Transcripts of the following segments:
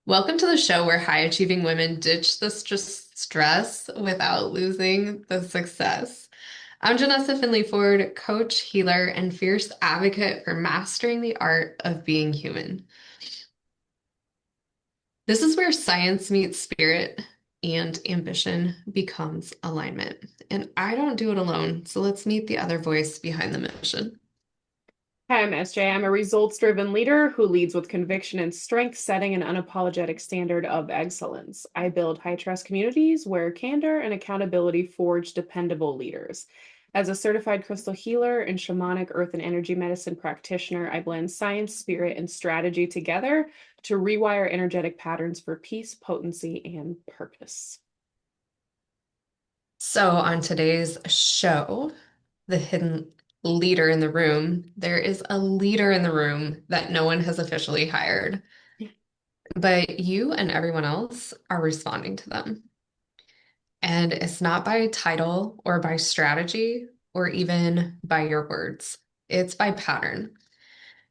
Welcome to the show where high achieving women ditch the stress without losing the success. I'm Janessa Finley Ford, coach, healer, and fierce advocate for mastering the art of being human. This is where science meets spirit and ambition becomes alignment. And I don't do it alone, so let's meet the other voice behind the mission. Hi, I'm SJ. I'm a results-driven leader who leads with conviction and strength, setting an unapologetic standard of excellence. I build high-trust communities where candor and accountability forge dependable leaders. As a certified crystal healer and shamanic earth and energy medicine practitioner, I blend science, spirit, and strategy together to rewire energetic patterns for peace, potency, and purpose. So, on today's show, the hidden leader in the room, there is a leader in the room that no one has officially hired, but you and everyone else are responding to them. And it's not by title or by strategy or even by your words, it's by pattern.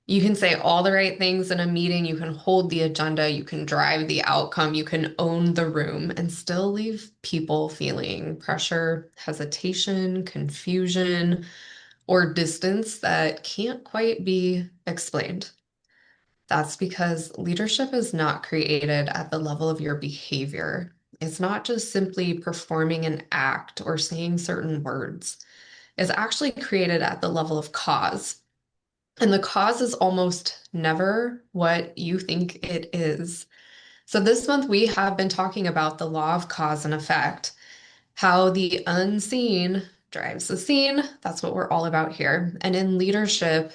You can say all the right things in a meeting, you can hold the agenda, you can drive the outcome, you can own the room, and still leave people feeling pressure, hesitation, confusion, or distance that can't quite be explained. That's because leadership is not created at the level of your behavior. It's not just simply performing an act or saying certain words. It's actually created at the level of cause. And the cause is almost never what you think it is. So this month we have been talking about the law of cause and effect, how the unseen drives the seen. That's what we're all about here. And in leadership,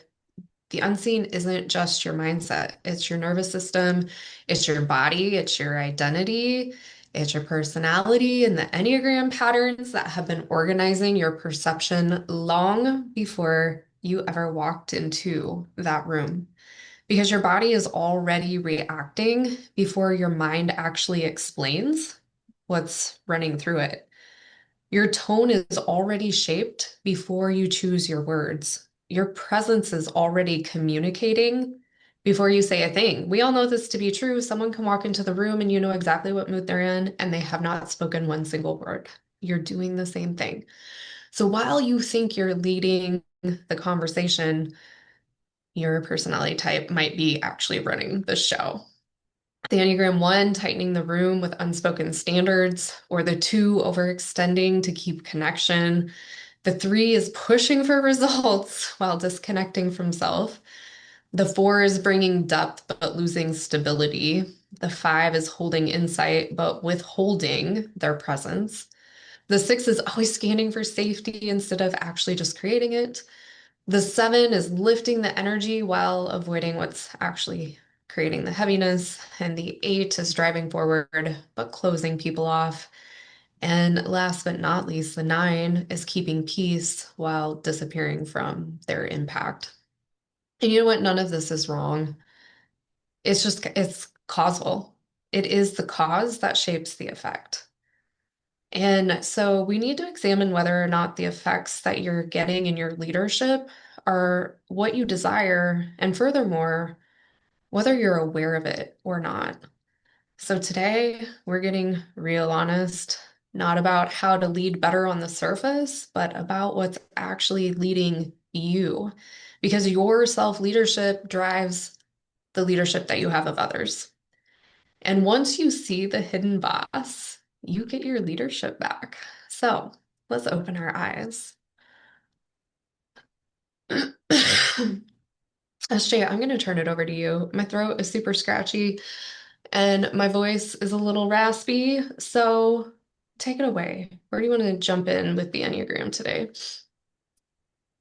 the unseen isn't just your mindset, it's your nervous system, it's your body, it's your identity, it's your personality, and the Enneagram patterns that have been organizing your perception long before you ever walked into that room. Because your body is already reacting before your mind actually explains what's running through it. Your tone is already shaped before you choose your words. Your presence is already communicating before you say a thing. We all know this to be true. Someone can walk into the room and you know exactly what mood they're in, and they have not spoken one single word. You're doing the same thing. So while you think you're leading the conversation, your personality type might be actually running the show. The Enneagram 1, tightening the room with unspoken standards, or the 2, overextending to keep connection. The 3 is pushing for results while disconnecting from self. The 4 is bringing depth but losing stability. The 5 is holding insight but withholding their presence. The 6 is always scanning for safety instead of actually just creating it. The 7 is lifting the energy while avoiding what's actually creating the heaviness. And the 8 is driving forward but closing people off. And last but not least, the 9 is keeping peace while disappearing from their impact. And you know what? None of this is wrong. It's causal. It is the cause that shapes the effect. And so we need to examine whether or not the effects that you're getting in your leadership are what you desire, and furthermore, whether you're aware of it or not. So today we're getting real honest, not about how to lead better on the surface, but about what's actually leading you, because your self-leadership drives the leadership that you have of others. And once you see the hidden boss, you get your leadership back. So let's open our eyes. SJ, I'm going to turn it over to you. My throat is super scratchy and my voice is a little raspy. So take it away. Where do you want to jump in with the Enneagram today?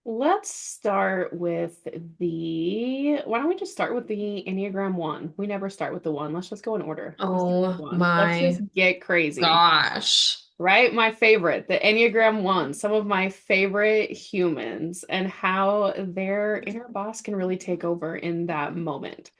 Let's start with why don't we just start with the Enneagram 1? We never start with the 1. Let's just go in order. Let's start with Oh 1. Let's just my get crazy, gosh. right? My favorite, the Enneagram 1, some of my favorite humans and how their inner boss can really take over in that moment.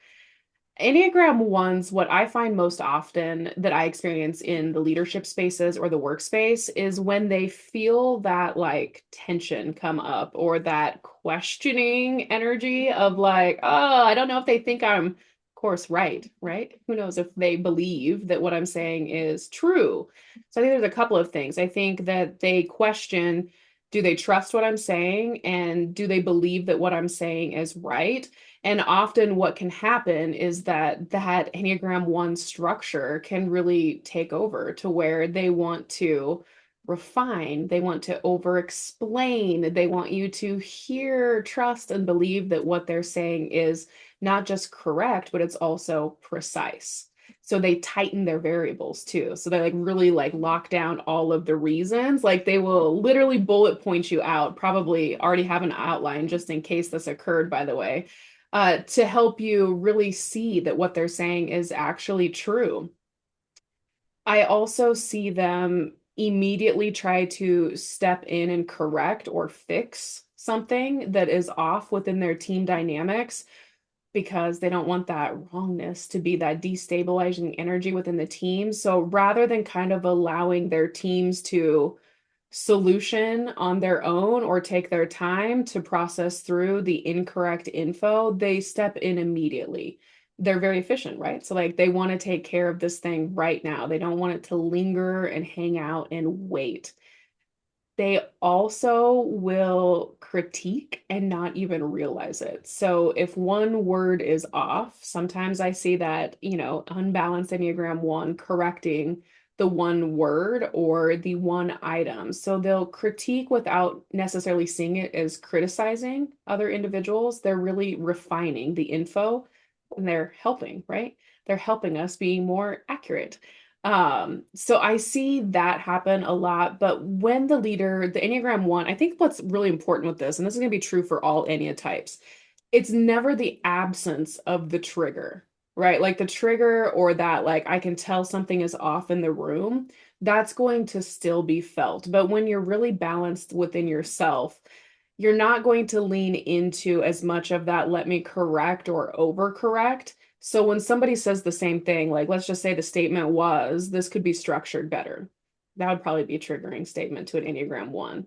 Enneagram ones, what I find most often that I experience in the leadership spaces or the workspace is when they feel that like tension come up or that questioning energy of like, oh, I don't know if they think I'm course, right, right? Who knows if they believe that what I'm saying is true. So I think there's a couple of things. I think that they question, do they trust what I'm saying? And do they believe that what I'm saying is right? And often what can happen is that that Enneagram 1 structure can really take over to where they want to refine, they want to over explain, they want you to hear, trust, and believe that what they're saying is not just correct, but it's also precise. So they tighten their variables too. So they like really like lock down all of the reasons. Like they will literally bullet point you out, probably already have an outline just in case this occurred, by the way, to help you really see that what they're saying is actually true. I also see them immediately try to step in and correct or fix something that is off within their team dynamics because they don't want that wrongness to be that destabilizing energy within the team. So rather than kind of allowing their teams to solution on their own or take their time to process through the incorrect info, they step in immediately. They're very efficient, right? So, like, they want to take care of this thing right now. They don't want it to linger and hang out and wait. They also will critique and not even realize it. So if one word is off, sometimes I see that, unbalanced Enneagram 1 correcting the one word or the one item. So they'll critique without necessarily seeing it as criticizing other individuals. They're really refining the info and they're helping, right? They're helping us be more accurate. So I see that happen a lot, but when the leader, the Enneagram 1, I think what's really important with this, and this is going to be true for all Ennea types, it's never the absence of the trigger, right? Like the trigger or that, like, I can tell something is off in the room, that's going to still be felt. But when you're really balanced within yourself, you're not going to lean into as much of that, let me correct or overcorrect. So when somebody says the same thing, like let's just say the statement was, this could be structured better. That would probably be a triggering statement to an Enneagram 1.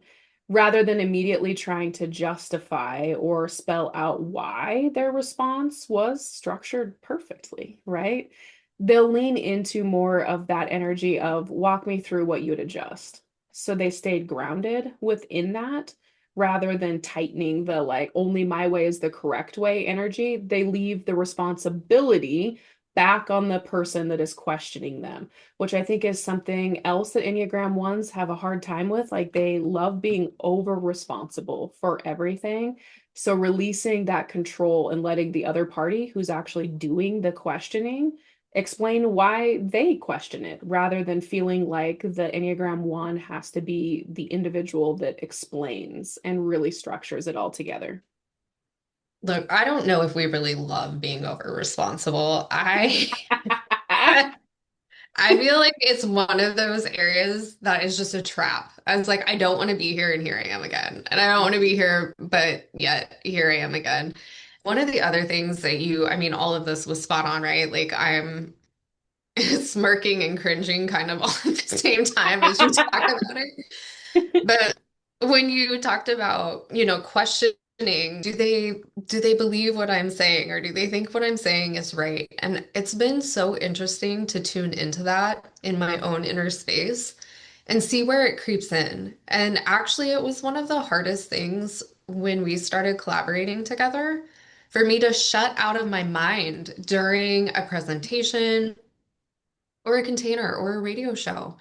Rather than immediately trying to justify or spell out why their response was structured perfectly, right? They'll lean into more of that energy of walk me through what you'd adjust. So they stayed grounded within that rather than tightening the like only my way is the correct way energy. They leave the responsibility back on the person that is questioning them, which I think is something else that Enneagram ones have a hard time with. Like they love being over responsible for everything. So releasing that control and letting the other party who's actually doing the questioning explain why they question it rather than feeling like the Enneagram 1 has to be the individual that explains and really structures it all together. Look, I don't know if we really love being over responsible. I feel like it's one of those areas that is just a trap. I was like, I don't want to be here, and here I am again. And I don't want to be here, but yet here I am again. One of the other things that I mean, all of this was spot on, right? Like I'm smirking and cringing kind of all at the same time as you talk about it. But when you talked about, questioning, do they believe what I'm saying or do they think what I'm saying is right? And it's been so interesting to tune into that in my own inner space and see where it creeps in. And actually, it was one of the hardest things when we started collaborating together for me to shut out of my mind during a presentation or a container or a radio show.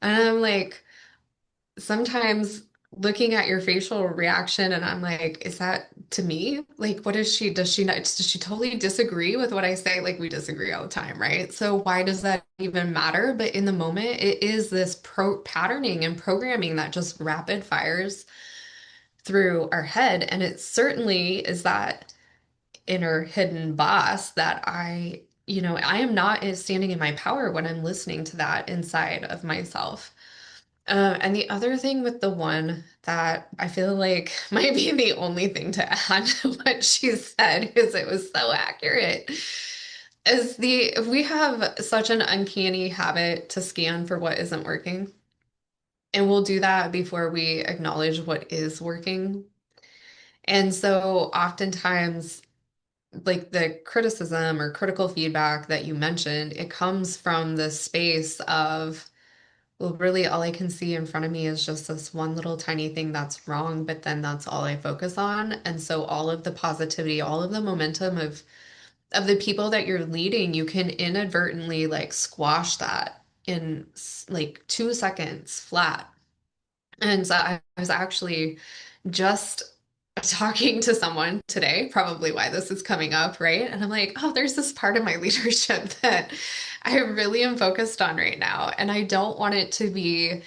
And I'm like, sometimes looking at your facial reaction and I'm like, is that to me? Like, what is she? Does she not, does she totally disagree with what I say? Like, we disagree all the time, right? So why does that even matter? But in the moment, it is this patterning and programming that just rapid fires through our head. And it certainly is that inner hidden boss that I am not standing in my power when I'm listening to that inside of myself. And the other thing with the one that I feel like might be the only thing to add to what she said, because it was so accurate, is we have such an uncanny habit to scan for what isn't working. And we'll do that before we acknowledge what is working. And so oftentimes like the criticism or critical feedback that you mentioned, it comes from the space of, well, really all I can see in front of me is just this one little tiny thing that's wrong, but then that's all I focus on. And so all of the positivity, all of the momentum of the people that you're leading, you can inadvertently like squash that in like 2 seconds flat. And so I was actually just talking to someone today, probably why this is coming up, right? And I'm like, oh, there's this part of my leadership that I really am focused on right now. And I don't want it to be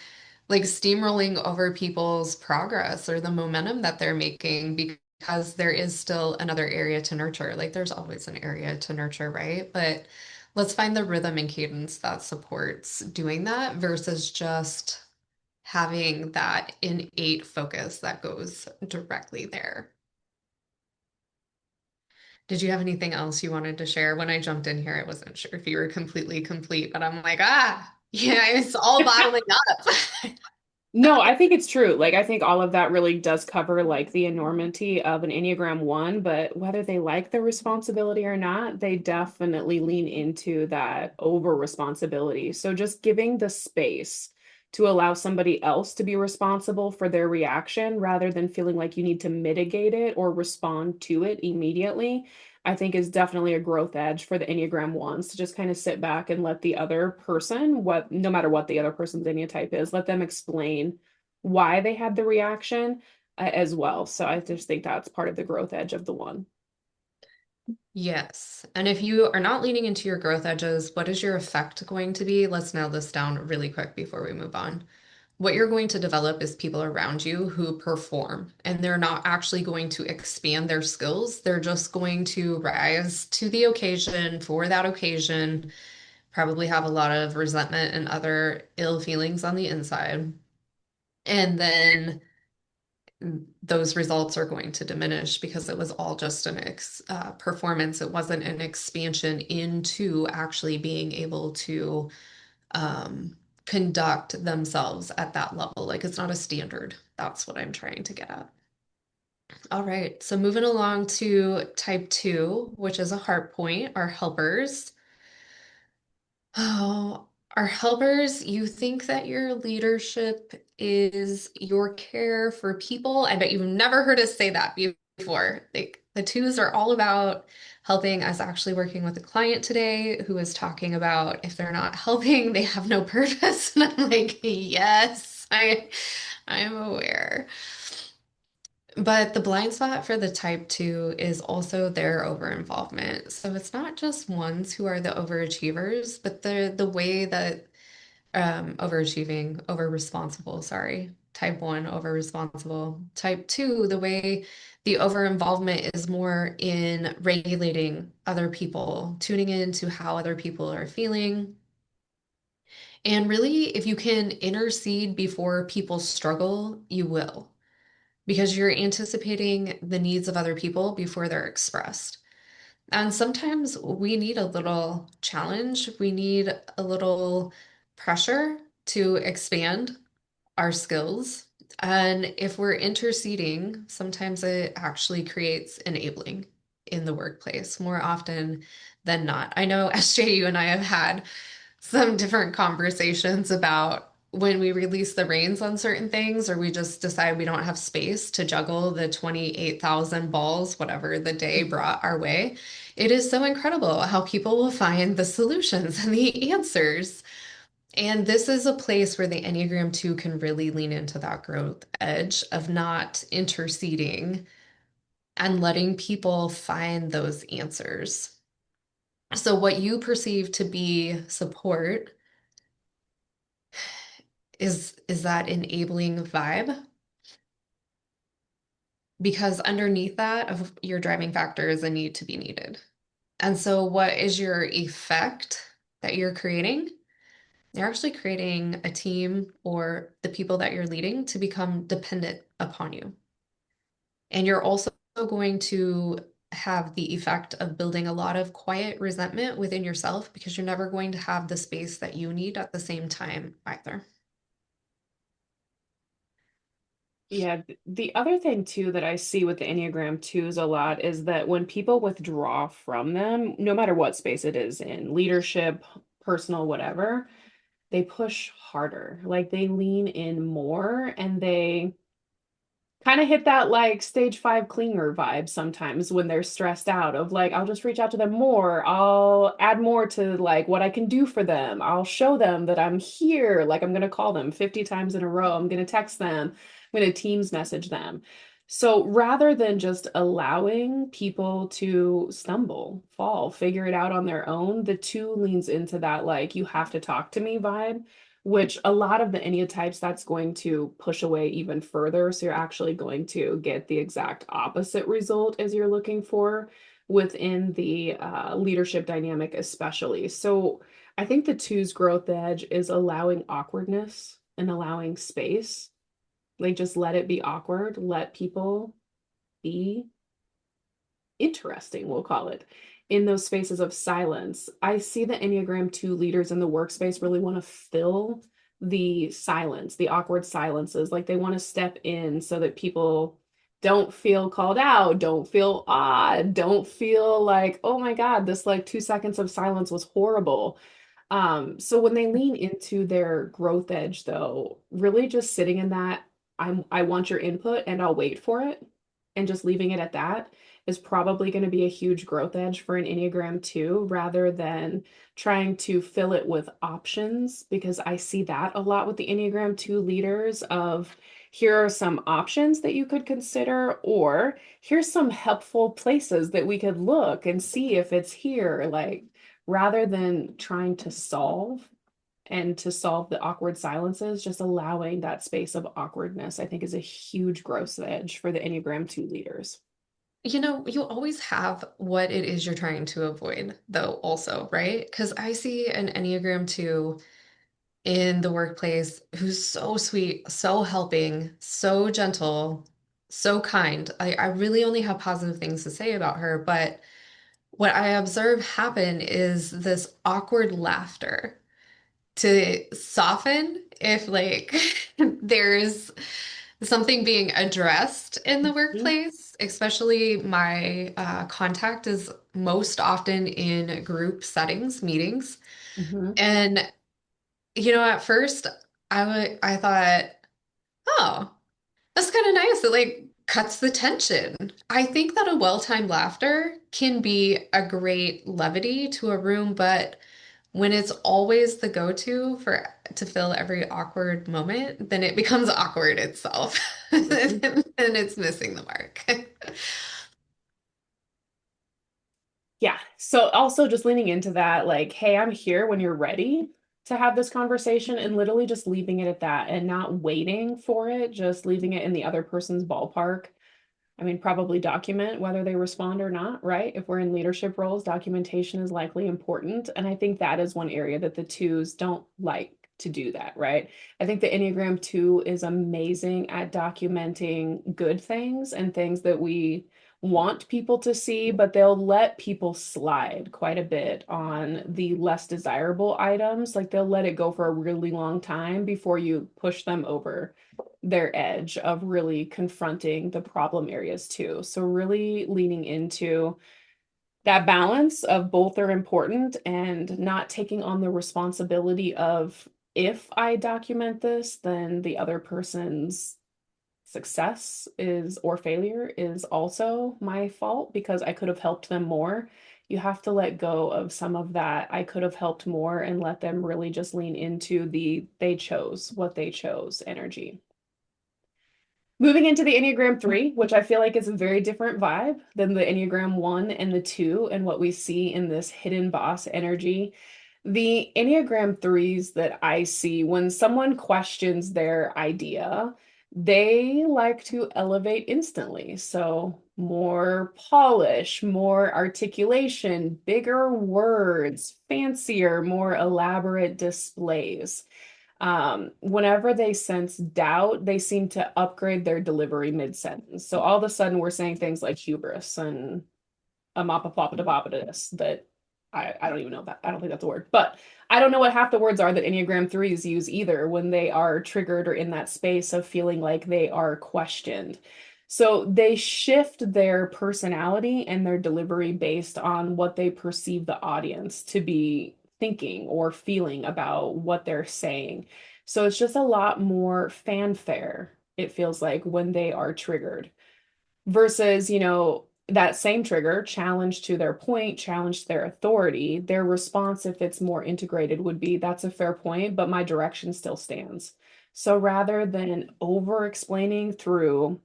like steamrolling over people's progress or the momentum that they're making because there is still another area to nurture. Like there's always an area to nurture, right? But let's find the rhythm and cadence that supports doing that versus just having that innate focus that goes directly there. Did you have anything else you wanted to share? When I jumped in here, I wasn't sure if you were completely complete, but I'm like, yeah, it's all bottling up. No, I think it's true. Like, I think all of that really does cover like the enormity of an Enneagram 1, but whether they like the responsibility or not, they definitely lean into that over responsibility. So just giving the space to allow somebody else to be responsible for their reaction rather than feeling like you need to mitigate it or respond to it immediately, I think is definitely a growth edge for the Enneagram ones to just kind of sit back and let the other person, what no matter what the other person's Enneatype is, let them explain why they had the reaction as well. So I just think that's part of the growth edge of the one. Yes. And if you are not leaning into your growth edges, what is your effect going to be? Let's nail this down really quick before we move on. What you're going to develop is people around you who perform, and they're not actually going to expand their skills. They're just going to rise to the occasion for that occasion, probably have a lot of resentment and other ill feelings on the inside. And then those results are going to diminish because it was all just an performance. It wasn't an expansion into actually being able to um, conduct themselves at that level. Like it's not a standard. That's what I'm trying to get at. All right. So moving along to type two, which is a heart point, our helpers. Oh, our helpers, you think that your leadership is your care for people. I bet you've never heard us say that before. Like the twos are all about helping. I was actually working with a client today who was talking about if they're not helping, they have no purpose. And I'm like, yes, I am aware. But the blind spot for the type two is also their over involvement. So it's not just ones who are the overachievers, but the way that overachieving, over responsible, sorry. Type one, over responsible. Type two, the way the over involvement is more in regulating other people, tuning into how other people are feeling. And really, if you can intercede before people struggle, you will, because you're anticipating the needs of other people before they're expressed. And sometimes we need a little challenge, we need a little pressure to expand our skills. And if we're interceding, sometimes it actually creates enabling in the workplace more often than not. I know, SJ, you and I have had some different conversations about when we release the reins on certain things, or we just decide we don't have space to juggle the 28,000 balls, whatever the day brought our way. It is so incredible how people will find the solutions and the answers. And this is a place where the Enneagram 2 can really lean into that growth edge of not interceding and letting people find those answers. So, what you perceive to be support is that enabling vibe, because underneath that of your driving factor is a need to be needed. And so what is your effect that you're creating? You're actually creating a team or the people that you're leading to become dependent upon you. And you're also going to have the effect of building a lot of quiet resentment within yourself because you're never going to have the space that you need at the same time either. Yeah, the other thing too that I see with the Enneagram twos a lot is that when people withdraw from them, no matter what space it is in, leadership, personal, whatever, they push harder. Like they lean in more and they kind of hit that like stage 5 clinger vibe sometimes when they're stressed out of like, I'll just reach out to them more. I'll add more to like what I can do for them. I'll show them that I'm here. Like I'm going to call them 50 times in a row. I'm going to text them. I'm going to Teams message them. So rather than just allowing people to stumble, fall, figure it out on their own, the two leans into that like, you have to talk to me vibe, which a lot of the Enneatypes that's going to push away even further. So you're actually going to get the exact opposite result as you're looking for within the leadership dynamic, especially. So I think the two's growth edge is allowing awkwardness and allowing space. Like just let it be awkward, let people be interesting, we'll call it, in those spaces of silence. I see the Enneagram 2 leaders in the workspace really want to fill the silence, the awkward silences. Like they want to step in so that people don't feel called out, don't feel odd, don't feel like, oh my God, this like 2 seconds of silence was horrible. So when they lean into their growth edge, though, really just sitting in that, I want your input and I'll wait for it, and just leaving it at that is probably going to be a huge growth edge for an Enneagram 2 rather than trying to fill it with options, because I see that a lot with the Enneagram 2 leaders of here are some options that you could consider, or here's some helpful places that we could look and see if it's here. Like rather than trying to solve and to solve the awkward silences, just allowing that space of awkwardness, I think is a huge growth edge for the Enneagram 2 leaders. You know, you always have what it is you're trying to avoid, though, also, right? Because I see an Enneagram 2 in the workplace who's so sweet, so helping, so gentle, so kind. I really only have positive things to say about her, but what I observe happen is this awkward laughter to soften if like there's something being addressed in the Mhm. workplace. Especially my contact is most often in group settings, meetings. Mhm. And at first I thought, oh, that's kind of nice. It like cuts the tension. I think that a well-timed laughter can be a great levity to a room, but when it's always the go-to for to fill every awkward moment, then it becomes awkward itself. Mhm. And it's missing the mark. Yeah. So also just leaning into that, like, hey, I'm here when you're ready to have this conversation, and literally just leaving it at that and not waiting for it, just leaving it in the other person's ballpark. I mean, probably document whether they respond or not, right? If we're in leadership roles, documentation is likely important. And I think that is one area that the twos don't like to do that, right? I think the Enneagram 2 is amazing at documenting good things and things that we want people to see, but they'll let people slide quite a bit on the less desirable items. Like they'll let it go for a really long time before you push them over their edge of really confronting the problem areas too. So really leaning into that balance of both are important and not taking on the responsibility of if I document this, then the other person's success is or failure is also my fault because I could have helped them more. You have to let go of some of that I could have helped more and let them really just lean into the they chose what they chose energy. Moving into the Enneagram 3, which I feel like is a very different vibe than the Enneagram 1 and the 2, and what we see in this hidden boss energy. The Enneagram 3s that I see, when someone questions their idea, they like to elevate instantly. So, more polish, more articulation, bigger words, fancier, more elaborate displays. Whenever they sense doubt, they seem to upgrade their delivery mid-sentence. So all of a sudden we're saying things like hubris and a mappa that I don't even know that. I don't think that's a word, but I don't know what half the words are that Enneagram threes use either when they are triggered or in that space of feeling like they are questioned. So they shift their personality and their delivery based on what they perceive the audience to be thinking or feeling about what they're saying. So it's just a lot more fanfare, it feels like, when they are triggered versus, that same trigger, challenge to their point, challenge to their authority, their response, if it's more integrated, would be, that's a fair point, but my direction still stands. So rather than over explaining through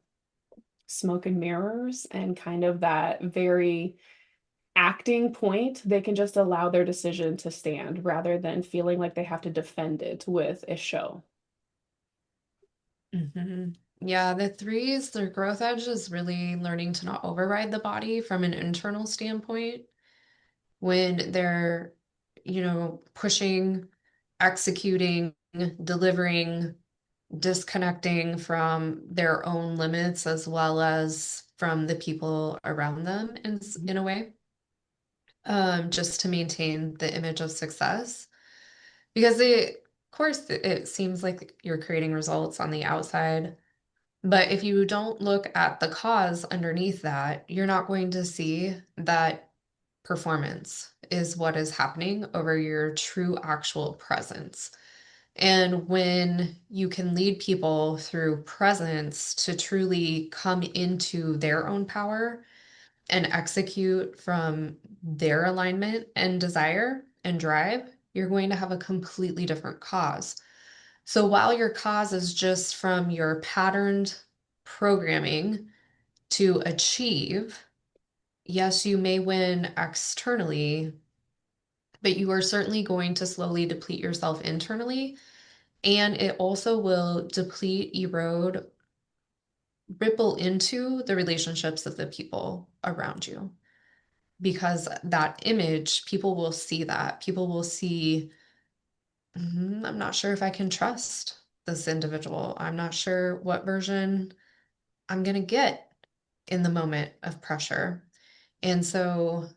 smoke and mirrors and kind of that very acting point, they can just allow their decision to stand rather than feeling like they have to defend it with a show. Hmm. Yeah, the threes, their growth edge is really learning to not override the body from an internal standpoint when they're, pushing, executing, delivering, disconnecting from their own limits as well as from the people around them in a way, just to maintain the image of success. Because of course, it seems like you're creating results on the outside. But if you don't look at the cause underneath that, you're not going to see that performance is what is happening over your true actual presence. And when you can lead people through presence to truly come into their own power and execute from their alignment and desire and drive, you're going to have a completely different cause. So while your cause is just from your patterned programming to achieve, yes, you may win externally, but you are certainly going to slowly deplete yourself internally. And it also will deplete, erode, ripple into the relationships of the people around you. Because that image, people will see that. People will see, I'm not sure if I can trust this individual. I'm not sure what version I'm going to get in the moment of pressure. And so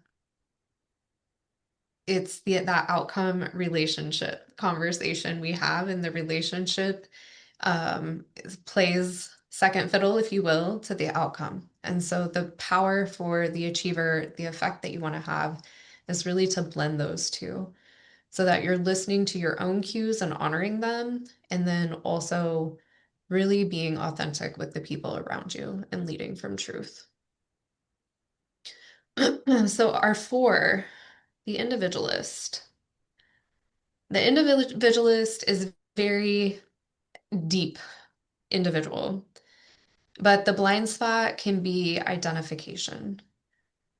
it's that outcome relationship conversation we have in the relationship plays second fiddle, if you will, to the outcome. And so the power for the achiever, the effect that you want to have is really to blend those two so that you're listening to your own cues and honoring them, and then also really being authentic with the people around you and leading from truth. So, our four, the individualist. The individualist is very deep individual, but the blind spot can be identification.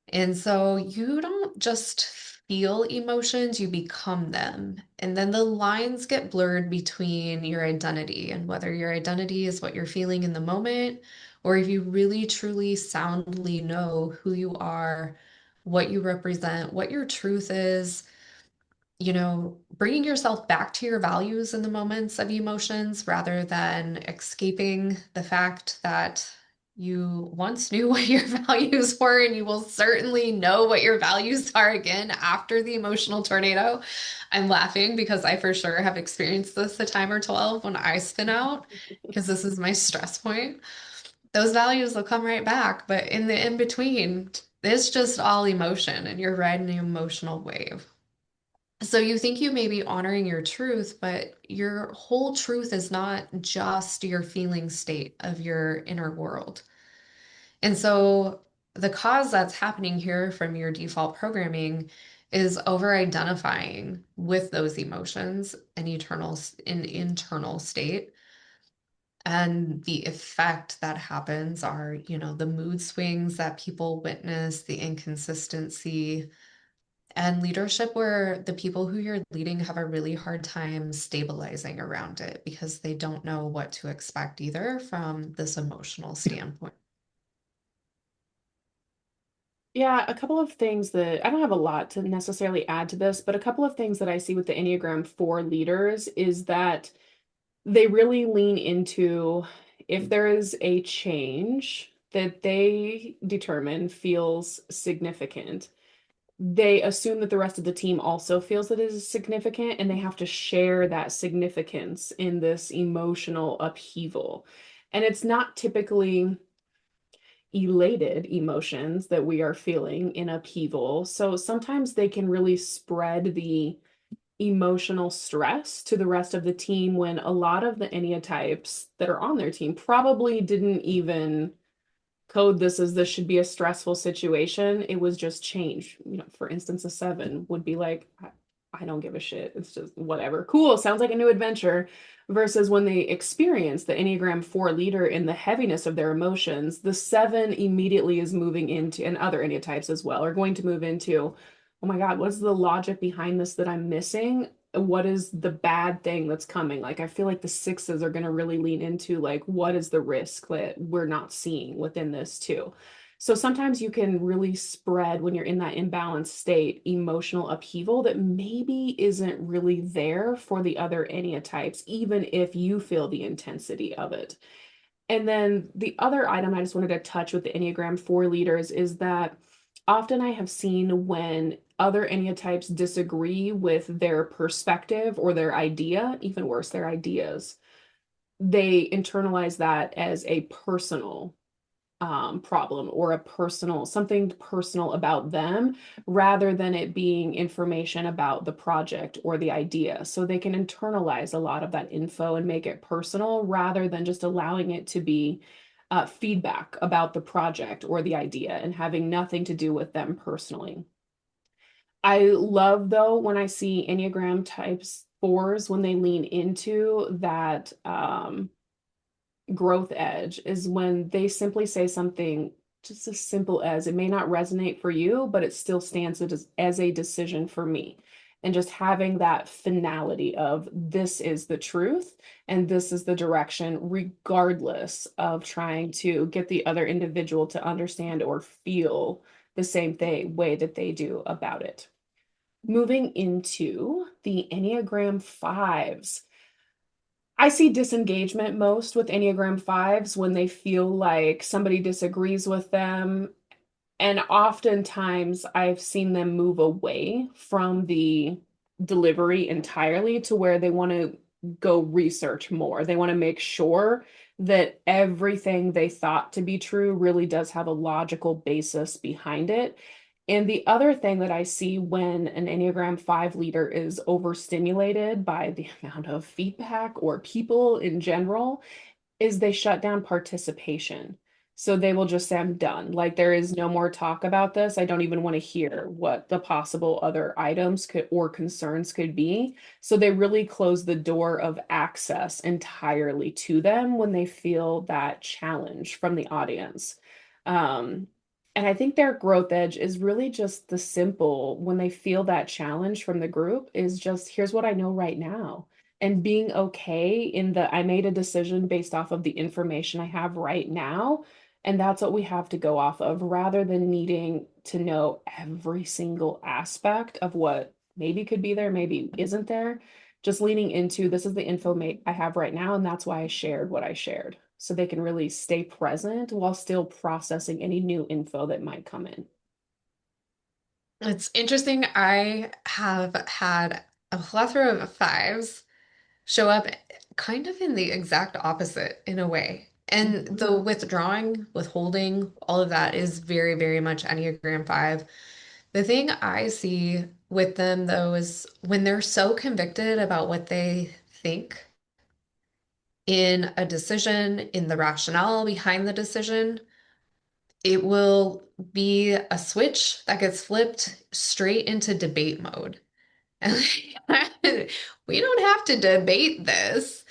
And so you don't just feel emotions, you become them. And then the lines get blurred between your identity and whether your identity is what you're feeling in the moment, or if you really truly soundly know who you are, what you represent, what your truth is, bringing yourself back to your values in the moments of emotions rather than escaping the fact that you once knew what your values were, and you will certainly know what your values are again after the emotional tornado. I'm laughing because I for sure have experienced this a time or 12 when I spin out, because this is my stress point. Those values will come right back, but in the in between, it's just all emotion, and you're riding an emotional wave. So you think you may be honoring your truth, but your whole truth is not just your feeling state of your inner world. And so the cause that's happening here from your default programming is over identifying with those emotions and internal state. And the effect that happens are, the mood swings that people witness, the inconsistency, and leadership where the people who you're leading have a really hard time stabilizing around it because they don't know what to expect either from this emotional standpoint. Yeah, a couple of things that I don't have a lot to necessarily add to this, but a couple of things that I see with the Enneagram 4 leaders is that they really lean into, if there is a change that they determine feels significant, they assume that the rest of the team also feels that it is significant, and they have to share that significance in this emotional upheaval. And it's not typically elated emotions that we are feeling in upheaval. So sometimes they can really spread the emotional stress to the rest of the team when a lot of the Enneatypes that are on their team probably didn't even code this as this should be a stressful situation. It was just change. For instance, a seven would be like, I don't give a shit. It's just whatever. Cool. Sounds like a new adventure. Versus when they experience the Enneagram 4 leader in the heaviness of their emotions, the seven immediately is moving into, and other Enneatypes as well, are going to move into, oh my God, what's the logic behind this that I'm missing? What is the bad thing that's coming? Like, I feel like the sixes are going to really lean into, like, what is the risk that we're not seeing within this too? So sometimes you can really spread, when you're in that imbalanced state, emotional upheaval that maybe isn't really there for the other Enneatypes, even if you feel the intensity of it. And then the other item I just wanted to touch with the Enneagram 4 leaders is that often I have seen when other Enneatypes disagree with their perspective or their idea, even worse, their ideas, they internalize that as a personal problem, or a personal, something personal about them, rather than it being information about the project or the idea. So they can internalize a lot of that info and make it personal rather than just allowing it to be feedback about the project or the idea and having nothing to do with them personally. I love, though, when I see Enneagram types fours, when they lean into that growth edge, is when they simply say something just as simple as, it may not resonate for you, but it still stands as a decision for me. And just having that finality of, this is the truth and this is the direction, regardless of trying to get the other individual to understand or feel the same way that they do about it. Moving into the Enneagram fives. I see disengagement most with Enneagram fives when they feel like somebody disagrees with them. And oftentimes I've seen them move away from the delivery entirely to where they want to go research more. They want to make sure that everything they thought to be true really does have a logical basis behind it. And the other thing that I see when an Enneagram 5 leader is overstimulated by the amount of feedback or people in general is they shut down participation. So they will just say, I'm done. Like, there is no more talk about this. I don't even want to hear what the possible other items could or concerns could be. So they really close the door of access entirely to them when they feel that challenge from the audience. Um, and I think their growth edge is really just the simple, when they feel that challenge from the group, is just, here's what I know right now, and being okay in the, I made a decision based off of the information I have right now. And that's what we have to go off of, rather than needing to know every single aspect of what maybe could be there, maybe isn't there. Just leaning into, this is the info I have right now, and that's why I shared what I shared. So they can really stay present while still processing any new info that might come in. It's interesting. I have had a plethora of fives show up kind of in the exact opposite in a way. And Mhm. the withdrawing, withholding, all of that is very, very much Enneagram 5. The thing I see with them, though, is when they're so convicted about what they think in a decision, in the rationale behind the decision, it will be a switch that gets flipped straight into debate mode. And we don't have to debate this.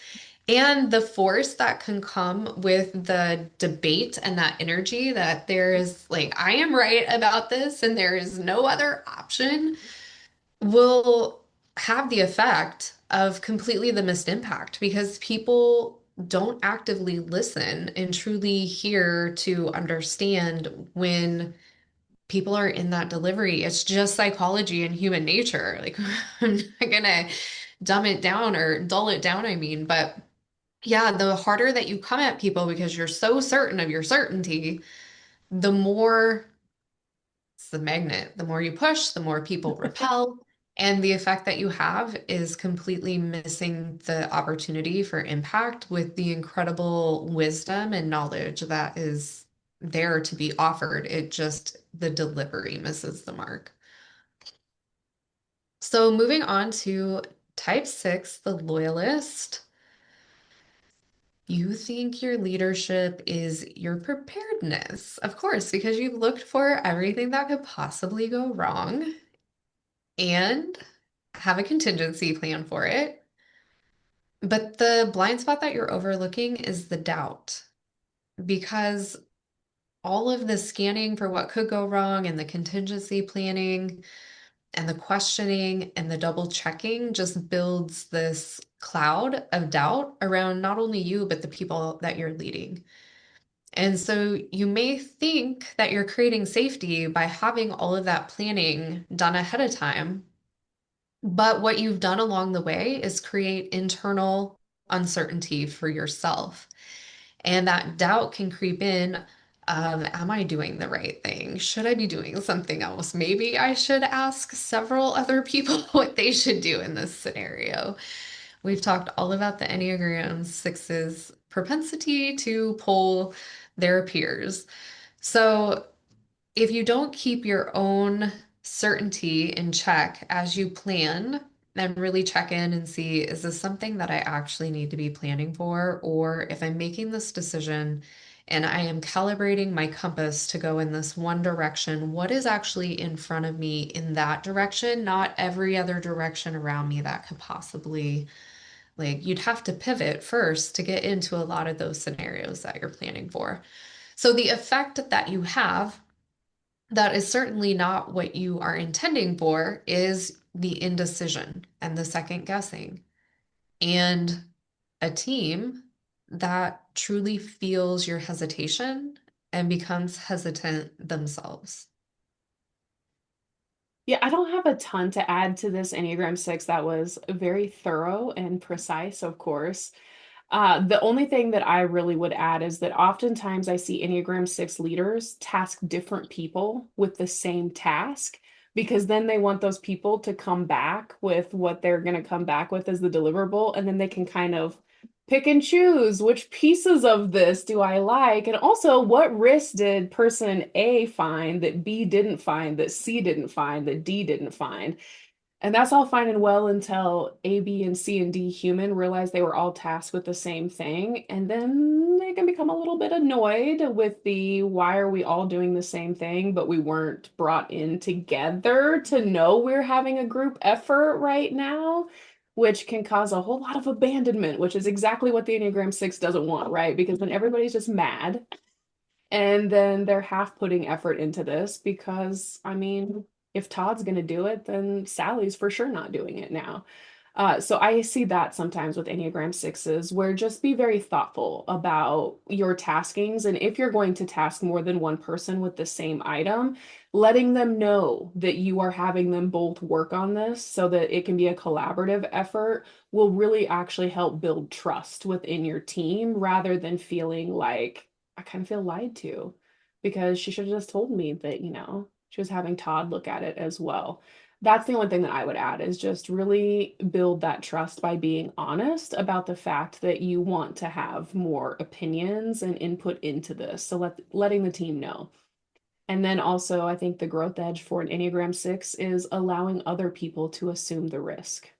And the force that can come with the debate and that energy, that there is like, I am right about this and there is no other option, will have the effect of completely the missed impact, because people don't actively listen and truly hear to understand when people are in that delivery. It's just psychology and human nature. Like, I'm not gonna dumb it down or dull it down, I mean, but yeah, the harder that you come at people because you're so certain of your certainty, the more It's the magnet. The more you push, the more people repel. And the effect that you have is completely missing the opportunity for impact with the incredible wisdom and knowledge that is there to be offered. It just, the delivery misses the mark. So moving on to type six, the loyalist. You think your leadership is your preparedness, of course, because you've looked for everything that could possibly go wrong and have a contingency plan for it. But the blind spot that you're overlooking is the doubt, because all of the scanning for what could go wrong and the contingency planning and the questioning and the double checking just builds this cloud of doubt around not only you, but the people that you're leading. And so you may think that you're creating safety by having all of that planning done ahead of time. But what you've done along the way is create internal uncertainty for yourself. And that doubt can creep in of, am I doing the right thing? Should I be doing something else? Maybe I should ask several other people what they should do in this scenario. We've talked all about the Enneagram six's propensity to pull their peers. So if you don't keep your own certainty in check as you plan and really check in and see, is this something that I actually need to be planning for? Or if I'm making this decision and I am calibrating my compass to go in this one direction, what is actually in front of me in that direction, not every other direction around me that could possibly, like, you'd have to pivot first to get into a lot of those scenarios that you're planning for. So the effect that you have that is certainly not what you are intending for is the indecision and the second guessing and a team that truly feels your hesitation and becomes hesitant themselves. Yeah, I don't have a ton to add to this Enneagram 6. That was very thorough and precise, of course. The only thing that I really would add is that oftentimes I see Enneagram 6 leaders task different people with the same task because then they want those people to come back with what they're going to come back with as the deliverable. And then they can kind of pick and choose which pieces of this do I like. And also, what risks did person A find that B didn't find, that C didn't find, that D didn't find? And that's all fine and well until A, B, and C and D human realize they were all tasked with the same thing. And then they can become a little bit annoyed with the why are we all doing the same thing, but we weren't brought in together to know we're having a group effort right now, which can cause a whole lot of abandonment, which is exactly what the Enneagram 6 doesn't want, right? Because then everybody's just mad and then they're half putting effort into this because, I mean, if Todd's going to do it, then Sally's for sure not doing it now. So I see that sometimes with Enneagram sixes, where just be very thoughtful about your taskings. And if you're going to task more than one person with the same item, letting them know that you are having them both work on this so that it can be a collaborative effort will really actually help build trust within your team rather than feeling like, I kind of feel lied to because she should have just told me that, she was having Todd look at it as well. That's the only thing that I would add is just really build that trust by being honest about the fact that you want to have more opinions and input into this. So letting the team know. And then also, I think the growth edge for an Enneagram 6 is allowing other people to assume the risk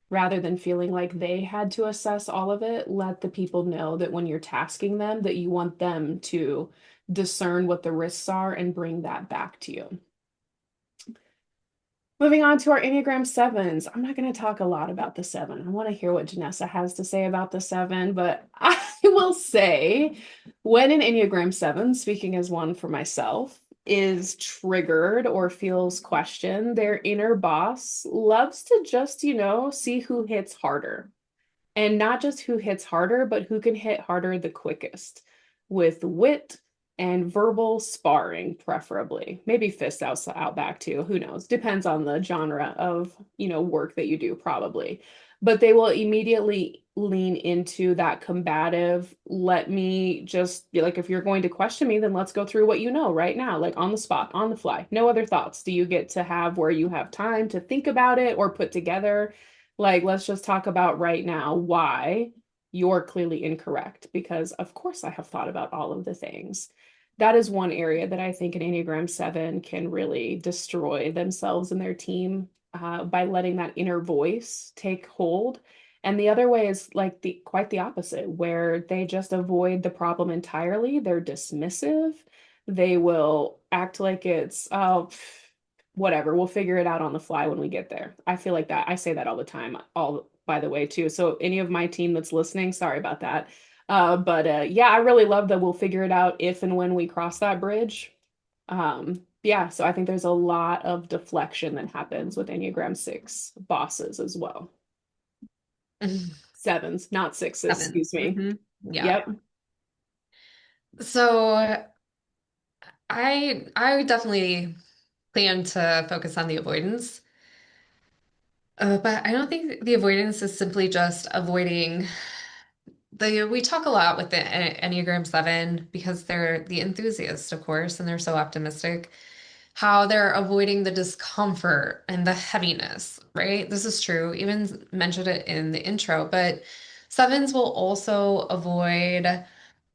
rather than feeling like they had to assess all of it. Let the people know that when you're tasking them, that you want them to discern what the risks are and bring that back to you. Moving on to our Enneagram sevens. I'm not going to talk a lot about the seven. I want to hear what Janessa has to say about the seven, but I will say when an Enneagram seven, speaking as one for myself, is triggered or feels questioned, their inner boss loves to just, see who hits harder. And not just who hits harder, but who can hit harder the quickest with wit, and verbal sparring, preferably. Maybe fists out back too. Who knows? Depends on the genre of, work that you do, probably. But they will immediately lean into that combative, let me just be like, if you're going to question me, then let's go through what you know right now, like on the spot, on the fly. No other thoughts. Do you get to have where you have time to think about it or put together? Like, let's just talk about right now why you're clearly incorrect, because of course I have thought about all of the things. That is one area that I think an Enneagram 7 can really destroy themselves and their team, by letting that inner voice take hold. And the other way is like the quite the opposite, where they just avoid the problem entirely. They're dismissive. They will act like it's, oh, whatever, we'll figure it out on the fly when we get there. I feel like that. I say that all the time, all by the way, too. So any of my team that's listening, sorry about that. But yeah, I really love that we'll figure it out if and when we cross that bridge. Yeah, so I think there's a lot of deflection that happens with Enneagram 6 bosses as well. Sevens, not sixes, Sevens. excuse me. Yeah. Yep. So I definitely plan to focus on the avoidance. But I don't think the avoidance is simply just avoiding we talk a lot with the Enneagram 7 because they're the enthusiasts, of course, and they're so optimistic, how they're avoiding the discomfort and the heaviness, right? This is true. Even mentioned it in the intro, but sevens will also avoid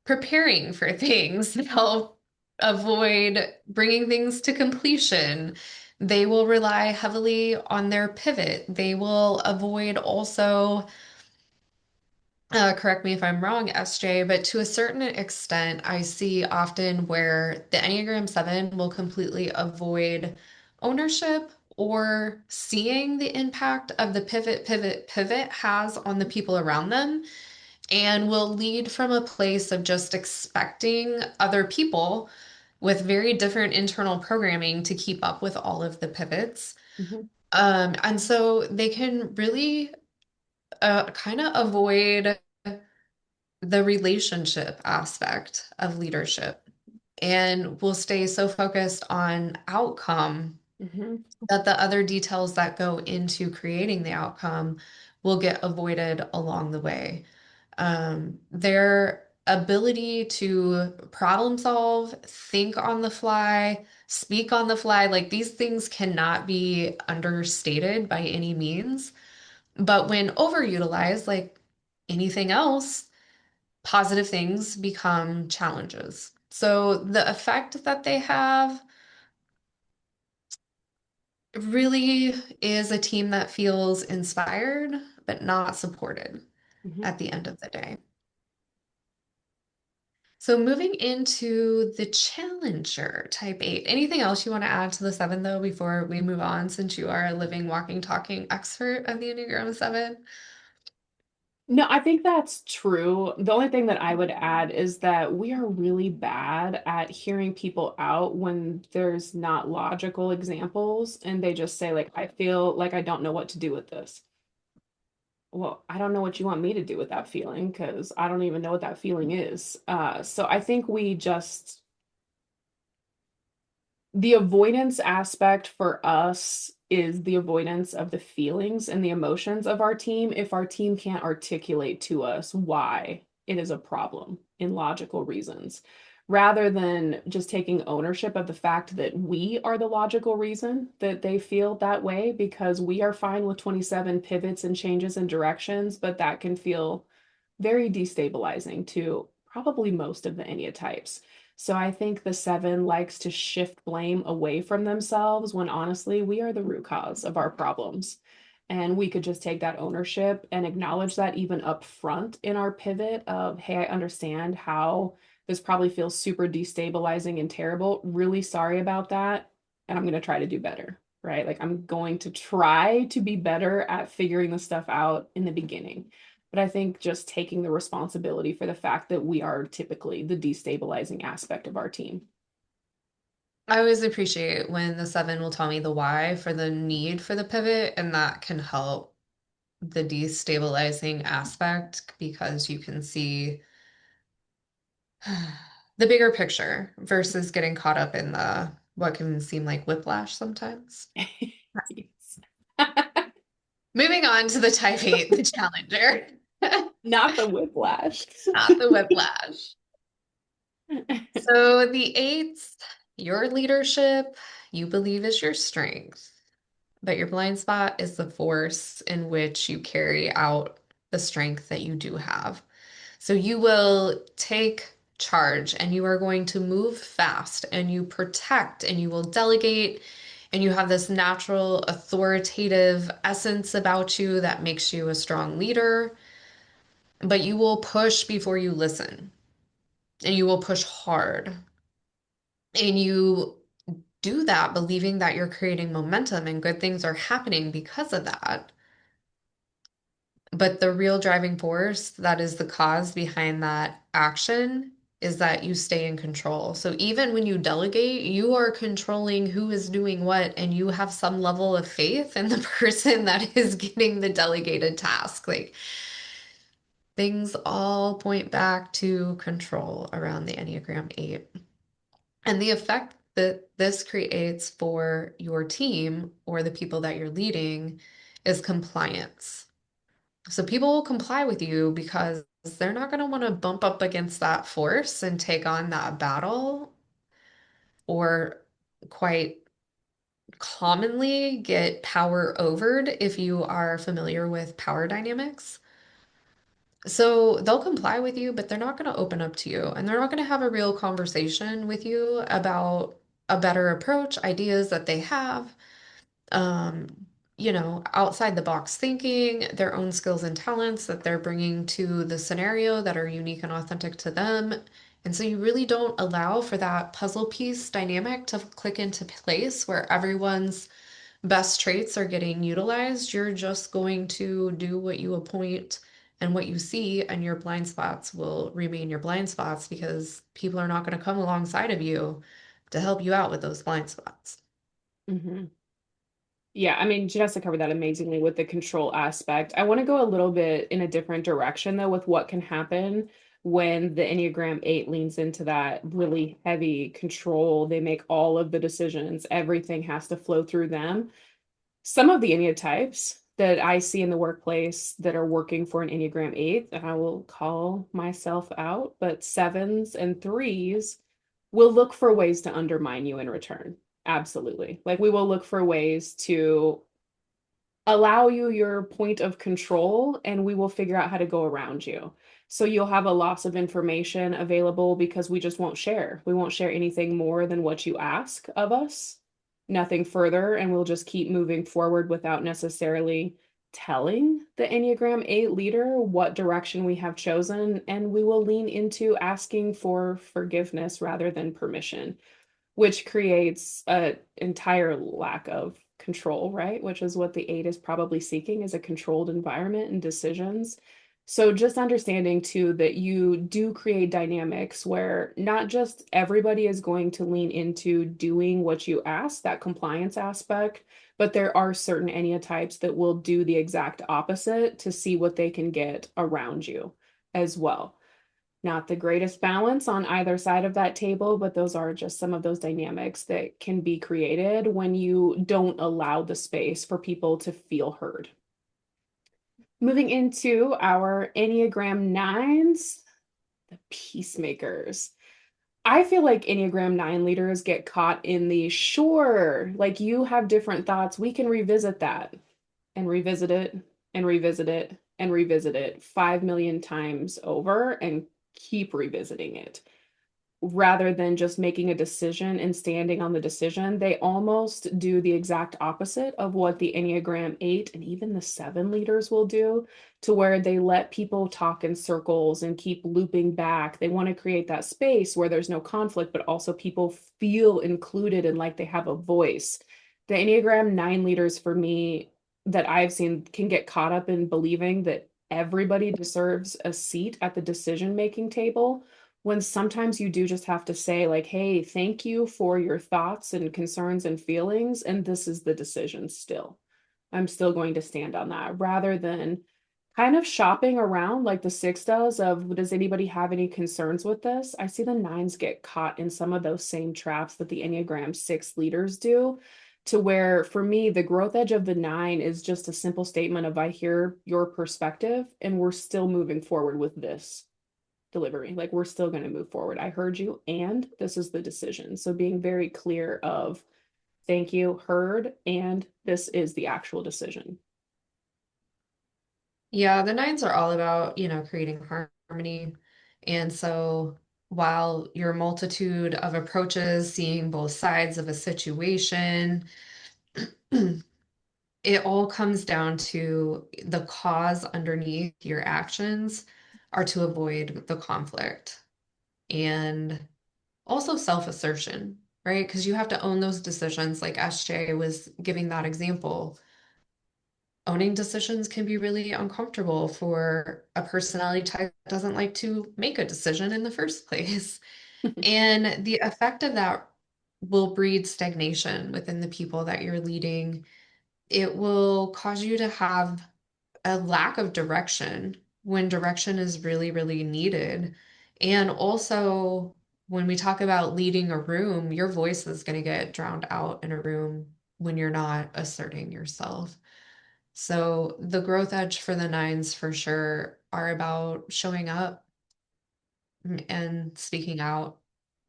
preparing for things. They'll avoid bringing things to completion. They will rely heavily on their pivot. They will avoid also, correct me if I'm wrong, SJ, but to a certain extent, I see often where the Enneagram 7 will completely avoid ownership or seeing the impact of the pivot has on the people around them, and will lead from a place of just expecting other people with very different internal programming to keep up with all of the pivots. Mhm. And so they can really kind of avoid the relationship aspect of leadership and will stay so focused on outcome Mhm. that the other details that go into creating the outcome will get avoided along the way. Their ability to problem solve, think on the fly, speak on the fly, like these things cannot be understated by any means. But when overutilized, like anything else, positive things become challenges. So the effect that they have really is a team that feels inspired but not supported Mhm. at the end of the day. So moving into the challenger type 8. Anything else you want to add to the 7 though before we move on, since you are a living, walking, talking expert of the Enneagram 7? No, I think that's true. The only thing that I would add is that we are really bad at hearing people out when there's not logical examples and they just say, like, I feel like I don't know what to do with this. Well, I don't know what you want me to do with that feeling because I don't even know what that feeling is. So I think we just the avoidance aspect for us is the avoidance of the feelings and the emotions of our team if our team can't articulate to us why it is a problem in logical reasons, rather than just taking ownership of the fact that we are the logical reason that they feel that way, because we are fine with 27 pivots and changes in directions, but that can feel very destabilizing to probably most of the Enneatypes. So I think the 7 likes to shift blame away from themselves when honestly, we are the root cause of our problems. And we could just take that ownership and acknowledge that even up front in our pivot of, hey, I understand how this probably feels super destabilizing and terrible. Really sorry about that. And I'm going to try to do better, right? Like I'm going to try to be better at figuring the stuff out in the beginning. But I think just taking the responsibility for the fact that we are typically the destabilizing aspect of our team. I always appreciate when the 7 will tell me the why for the need for the pivot, and that can help the destabilizing aspect because you can see The bigger picture versus getting caught up in the what can seem like whiplash sometimes. Yes. Moving on to the type 8, the challenger. Not the whiplash. Not the whiplash. So the eights, your leadership, you believe is your strength, but your blind spot is the force in which you carry out the strength that you do have. So you will take charge and you are going to move fast and you protect and you will delegate and you have this natural authoritative essence about you that makes you a strong leader, but you will push before you listen and you will push hard. And you do that believing that you're creating momentum and good things are happening because of that. But the real driving force that is the cause behind that action is that you stay in control. So even when you delegate, you are controlling who is doing what, and you have some level of faith in the person that is getting the delegated task. Like things all point back to control around the Enneagram 8. And the effect that this creates for your team or the people that you're leading is compliance. So people will comply with you because they're not going to want to bump up against that force and take on that battle or quite commonly get power overed if you are familiar with power dynamics. So they'll comply with you, but they're not going to open up to you and they're not going to have a real conversation with you about a better approach, ideas that they have, um, outside the box thinking, their own skills and talents that they're bringing to the scenario that are unique and authentic to them. And so you really don't allow for that puzzle piece dynamic to click into place where everyone's best traits are getting utilized. You're just going to do what you appoint and what you see, and your blind spots will remain your blind spots because people are not going to come alongside of you to help you out with those blind spots. Mhm. Yeah, I mean, Jessica covered that amazingly with the control aspect. I want to go a little bit in a different direction, though, with what can happen when the Enneagram 8 leans into that really heavy control. They make all of the decisions, everything has to flow through them. Some of the Enneatypes that I see in the workplace that are working for an Enneagram 8, and I will call myself out, but sevens and threes will look for ways to undermine you in return. Absolutely. Like we will look for ways to allow you your point of control and we will figure out how to go around you. So you'll have a loss of information available because we just won't share. We won't share anything more than what you ask of us, nothing further, and we'll just keep moving forward without necessarily telling the Enneagram 8 leader what direction we have chosen. And we will lean into asking for forgiveness rather than permission, which creates an entire lack of control, right? Which is what the 8 is probably seeking, is a controlled environment and decisions. So just understanding too that you do create dynamics where not just everybody is going to lean into doing what you ask, that compliance aspect, but there are certain Enneatypes that will do the exact opposite to see what they can get around you as well. Not the greatest balance on either side of that table, but those are just some of those dynamics that can be created when you don't allow the space for people to feel heard. Moving into our Enneagram nines, the peacemakers. I feel like Enneagram 9 leaders get caught in the sure, like you have different thoughts. We can revisit that and revisit it and revisit it and revisit it 5 million times over and keep revisiting it rather than just making a decision and standing on the decision. They almost do the exact opposite of what the Enneagram 8 and even the 7 leaders will do, to where they let people talk in circles and keep looping back. They want to create that space where there's no conflict, but also people feel included and like they have a voice. The Enneagram 9 leaders, for me, that I've seen, can get caught up in believing that everybody deserves a seat at the decision making table, when sometimes you do just have to say, like, hey, thank you for your thoughts and concerns and feelings, and this is the decision still. I'm still going to stand on that, rather than Kind of shopping around like the six does of does anybody have any concerns with this? I see the nines get caught in some of those same traps that the Enneagram six leaders do, to where for me, the growth edge of the nine is just a simple statement of I hear your perspective and we're still moving forward with this delivery. Like we're still going to move forward. I heard you and this is the decision. So being very clear of thank you, heard, and this is the actual decision. Yeah, the nines are all about, creating harmony. And so while your multitude of approaches, seeing both sides of a situation, it all comes down to the cause underneath your actions are to avoid the conflict and also self-assertion, right? Because you have to own those decisions, like SJ was giving that example. Owning decisions can be really uncomfortable for a personality type that doesn't like to make a decision in the first place. And the effect of that will breed stagnation within the people that you're leading. It will cause you to have a lack of direction when direction is really, really needed. And also, when we talk about leading a room, your voice is going to get drowned out in a room when you're not asserting yourself. So, the growth edge for the nines for sure are about showing up and speaking out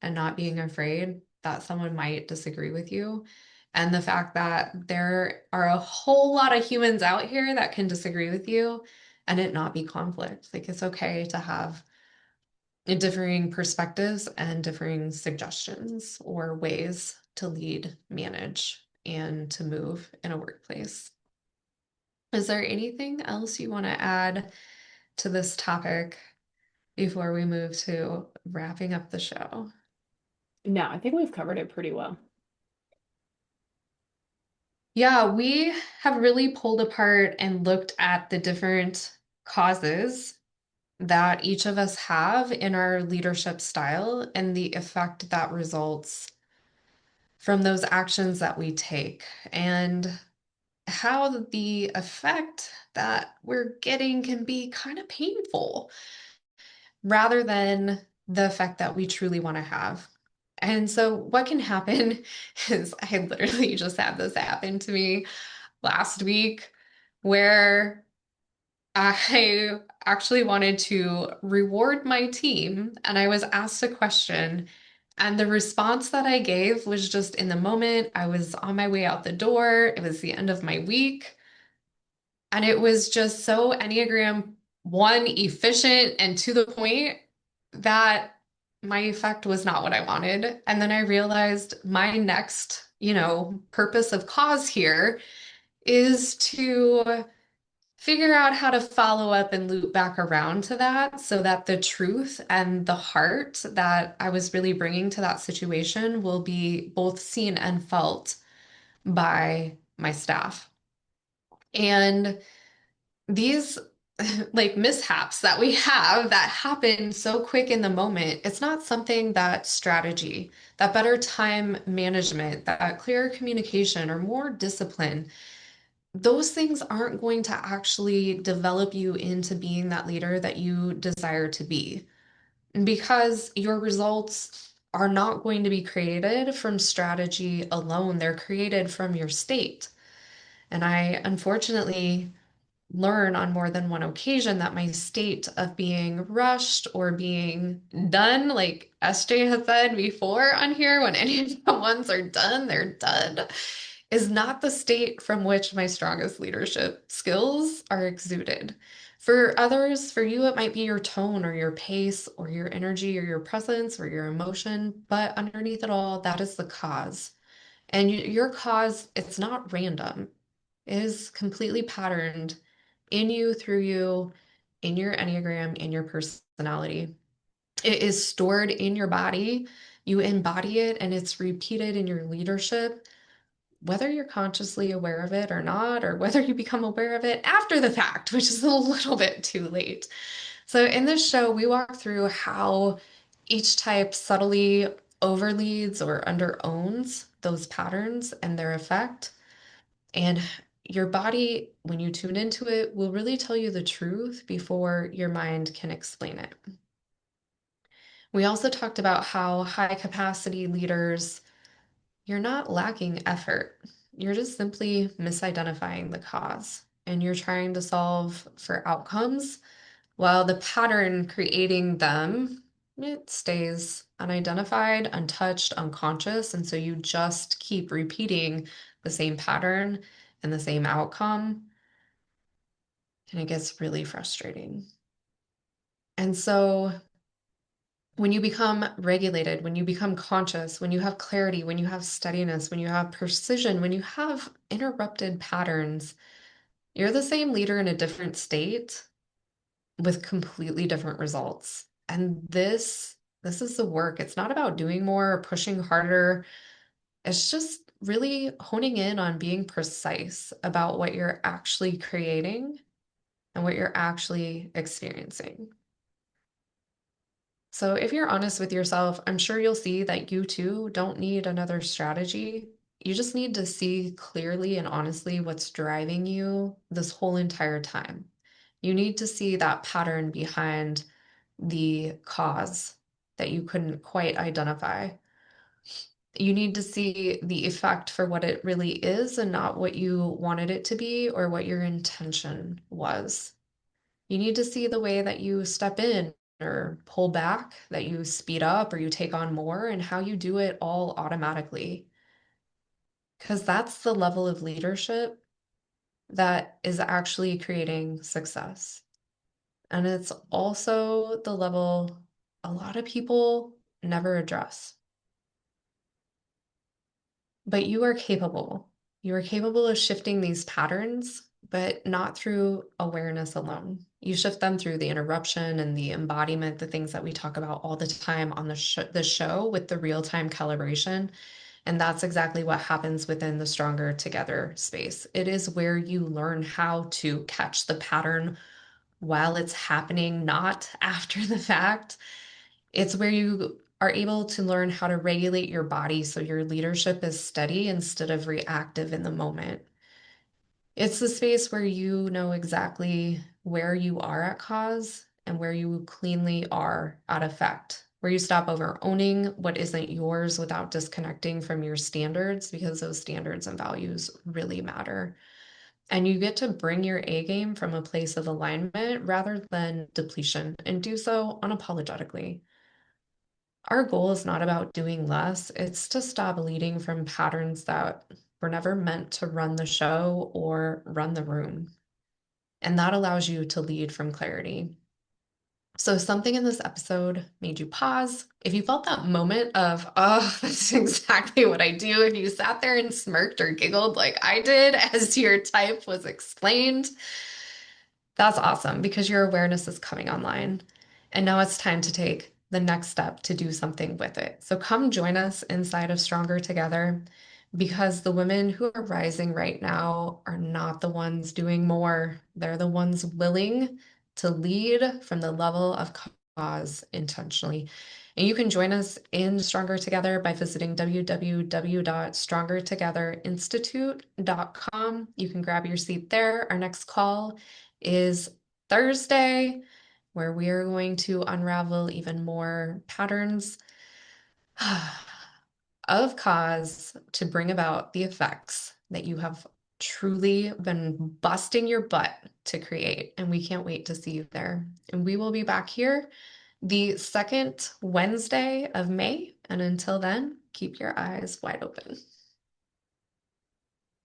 and not being afraid that someone might disagree with you. And the fact that there are a whole lot of humans out here that can disagree with you and it not be conflict. Like it's okay to have differing perspectives and differing suggestions or ways to lead, manage, and to move in a workplace. Is there anything else you want to add to this topic before we move to wrapping up the show? No, I think we've covered it pretty well. Yeah, we have really pulled apart and looked at the different causes that each of us have in our leadership style and the effect that results from those actions that we take, and how the effect that we're getting can be kind of painful rather than the effect that we truly want to have. And so, what can happen is I literally just had this happen to me last week where I actually wanted to reward my team and I was asked a question. And the response that I gave was just in the moment. I was on my way out the door. It was the end of my week. And it was just so Enneagram one efficient and to the point that my effect was not what I wanted. And then I realized my next, purpose of cause here is to figure out how to follow up and loop back around to that so that the truth and the heart that I was really bringing to that situation will be both seen and felt by my staff. And these like mishaps that we have that happen so quick in the moment, it's not something that strategy, that better time management, that clearer communication or more discipline, those things aren't going to actually develop you into being that leader that you desire to be. Because your results are not going to be created from strategy alone, they're created from your state. And I unfortunately learn on more than one occasion that my state of being rushed or being done, like SJ has said before on here, when any of the ones are done, they're done, is not the state from which my strongest leadership skills are exuded. For others, for you, it might be your tone or your pace or your energy or your presence or your emotion, but underneath it all, that is the cause. And your cause, it's not random. It is completely patterned in you, through you, in your Enneagram, in your personality. It is stored in your body. You embody it and it's repeated in your leadership, whether you're consciously aware of it or not, or whether you become aware of it after the fact, which is a little bit too late. So, in this show, we walk through how each type subtly overleads or under owns those patterns and their effect, and your body, when you tune into it, will really tell you the truth before your mind can explain it. We also talked about how high capacity leaders, you're not lacking effort. You're just simply misidentifying the cause and you're trying to solve for outcomes while the pattern creating them, it stays unidentified, untouched, unconscious. And so you just keep repeating the same pattern and the same outcome. And it gets really frustrating. And so when you become regulated, when you become conscious, when you have clarity, when you have steadiness, when you have precision, when you have interrupted patterns, you're the same leader in a different state with completely different results. And this is the work. It's not about doing more or pushing harder. It's just really honing in on being precise about what you're actually creating and what you're actually experiencing. So if you're honest with yourself, I'm sure you'll see that you too don't need another strategy. You just need to see clearly and honestly what's driving you this whole entire time. You need to see that pattern behind the cause that you couldn't quite identify. You need to see the effect for what it really is and not what you wanted it to be or what your intention was. You need to see the way that you step in or pull back, that you speed up or you take on more, and how you do it all automatically. Because that's the level of leadership that is actually creating success. And it's also the level a lot of people never address. But you are capable. You are capable of shifting these patterns, but not through awareness alone. You shift them through the interruption and the embodiment, the things that we talk about all the time on the show with the real-time calibration. And that's exactly what happens within the Stronger Together space. It is where you learn how to catch the pattern while it's happening, not after the fact. It's where you are able to learn how to regulate your body so your leadership is steady instead of reactive in the moment. It's the space where you know exactly where you are at cause and where you cleanly are at effect, where you stop over owning what isn't yours without disconnecting from your standards because those standards and values really matter. And you get to bring your A game from a place of alignment rather than depletion and do so unapologetically. Our goal is not about doing less, it's to stop leading from patterns that were never meant to run the show or run the room. And that allows you to lead from clarity. So, if something in this episode made you pause, if you felt that moment of, oh, that's exactly what I do, if you sat there and smirked or giggled like I did as your type was explained, that's awesome because your awareness is coming online. And now it's time to take the next step to do something with it. So come join us inside of Stronger Together because the women who are rising right now are not the ones doing more. They're the ones willing to lead from the level of cause intentionally. And you can join us in Stronger Together by visiting www.strongertogetherinstitute.com. You can grab your seat there. Our next call is Thursday, where we are going to unravel even more patterns of cause to bring about the effects that you have truly been busting your butt to create. And we can't wait to see you there. And we will be back here the second Wednesday of May. And until then, keep your eyes wide open.